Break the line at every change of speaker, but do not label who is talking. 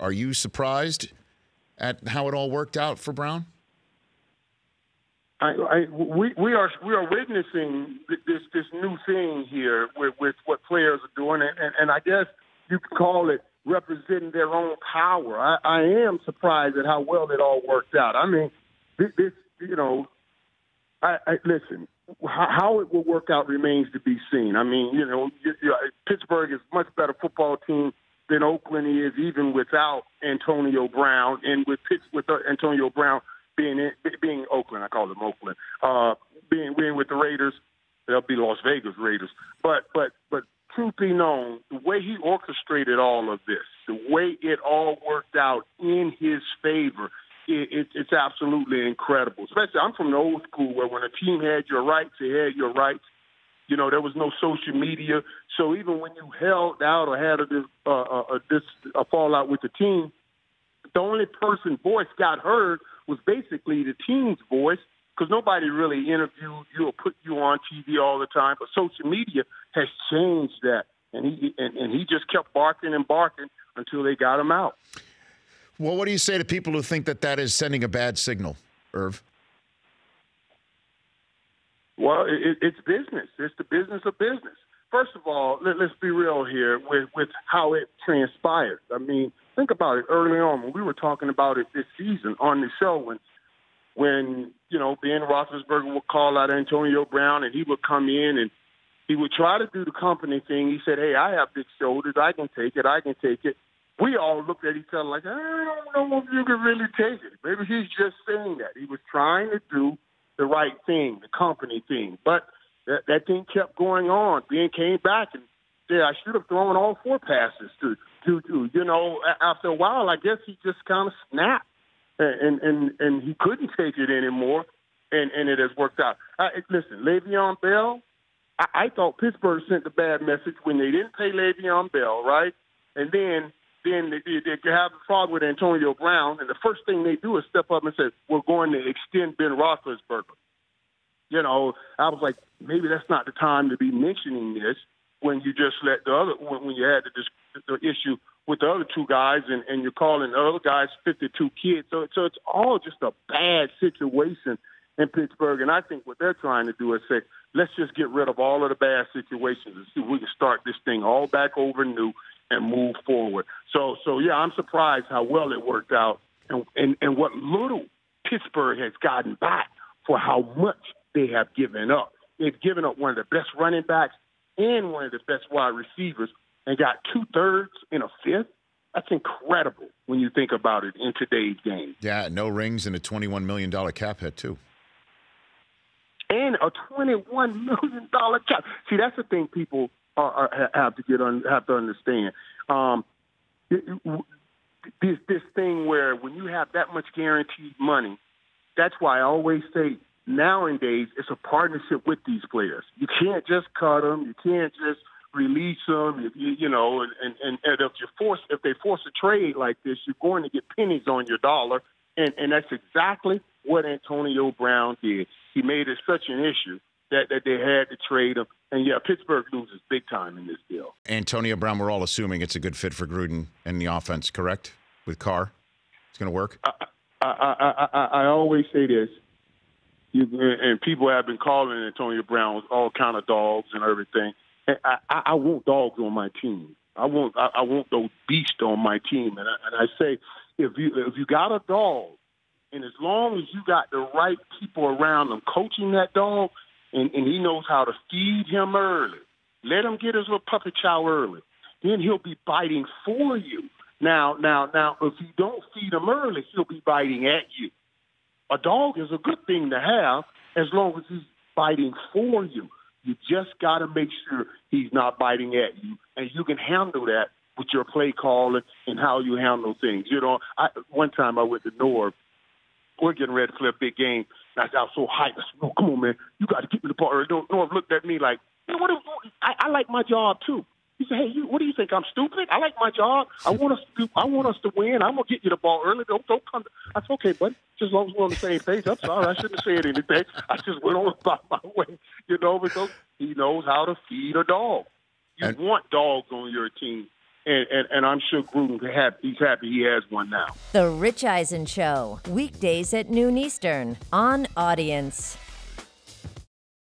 Are you surprised at how it all worked out for Brown?
We are witnessing this new thing here with what players are doing, and I guess you could call it representing their own power. I am surprised at how well it all worked out. I mean, this listen, how it will work out remains to be seen. I mean, Pittsburgh is a much better football team than Oakland is, even without Antonio Brown, and with Antonio Brown being Oakland, I call them Oakland, being with the Raiders, they'll be Las Vegas Raiders. But truth be known, the way he orchestrated all of this, the way it all worked out in his favor, it's absolutely incredible. Especially, I'm from the old school where when a team had your rights, they had your rights. There was no social media, so even when you held out or had a fallout with the team, the only person's voice got heard was basically the team's voice, because nobody really interviewed you or put you on TV all the time. But social media has changed that, and he just kept barking and barking until they got him out.
Well, what do you say to people who think that is sending a bad signal, Irv?
Well, it's business. It's the business of business. First of all, let's be real here with how it transpired. I mean, think about it early on when we were talking about it this season on the show when Ben Roethlisberger would call out Antonio Brown and he would come in and he would try to do the company thing. He said, hey, I have big shoulders. I can take it. We all looked at each other like, I don't know if you can really take it. Maybe he's just saying that. He was trying to do the right thing, the company thing. But that thing kept going on. Ben came back and said, I should have thrown all 4 passes to after a while, I guess he just kind of snapped and he couldn't take it anymore, and it has worked out. Listen, Le'Veon Bell, I thought Pittsburgh sent a bad message when they didn't pay Le'Veon Bell, right? And then they have a problem with Antonio Brown, and the first thing they do is step up and say, we're going to extend Ben Roethlisberger. I was like, maybe that's not the time to be mentioning this when you just let when you had the issue with the other 2 guys and you're calling the other guys 52 kids. So it's all just a bad situation in Pittsburgh. And I think what they're trying to do is say, let's just get rid of all of the bad situations and see if we can start this thing all back over new and move forward. So yeah, I'm surprised how well it worked out and what little Pittsburgh has gotten back for how much they have given up. They've given up one of the best running backs and one of the best wide receivers and got 2/3 and a fifth. That's incredible when you think about it in today's game.
Yeah, no rings and a $21 million cap hit, too.
And a $21 million cap. See, that's the thing people have to understand. This thing where when you have that much guaranteed money, that's why I always say nowadays it's a partnership with these players. You can't just cut them. You can't just release them. And if they force a trade like this, you're going to get pennies on your dollar. And that's exactly what Antonio Brown did. He made it such an issue that they had to trade him. And, yeah, Pittsburgh loses big time in this deal.
Antonio Brown, we're all assuming it's a good fit for Gruden and the offense, correct? With Carr? It's going to work?
I always say this, and people have been calling Antonio Brown all kind of dogs and everything. And I want dogs on my team. I want those beasts on my team. And I say, if you got a dog, and as long as you got the right people around him coaching that dog, and he knows how to feed him early, let him get his little puppy chow early, then he'll be biting for you. Now, if you don't feed him early, he'll be biting at you. A dog is a good thing to have as long as he's biting for you. You just got to make sure he's not biting at you, and you can handle that with your play calling and how you handle things. One time I went to Norv. We're getting ready to play a big game. And I was so hyped. I said, "No, come on, man. You got to get me the ball." Norv looked at me like, "Man, I like my job too." He said, "Hey, what do you think? I'm stupid? I like my job. I want us to win. I'm gonna get you the ball early. Don't come." I said, "Okay, buddy. Just as long as we're on the same page." I'm sorry, I shouldn't have said anything. I just went on about my way, because he knows how to feed a dog. You want dogs on your team. And I'm sure Gruden he's happy he has one now.
The Rich Eisen Show, weekdays at noon Eastern on Audience.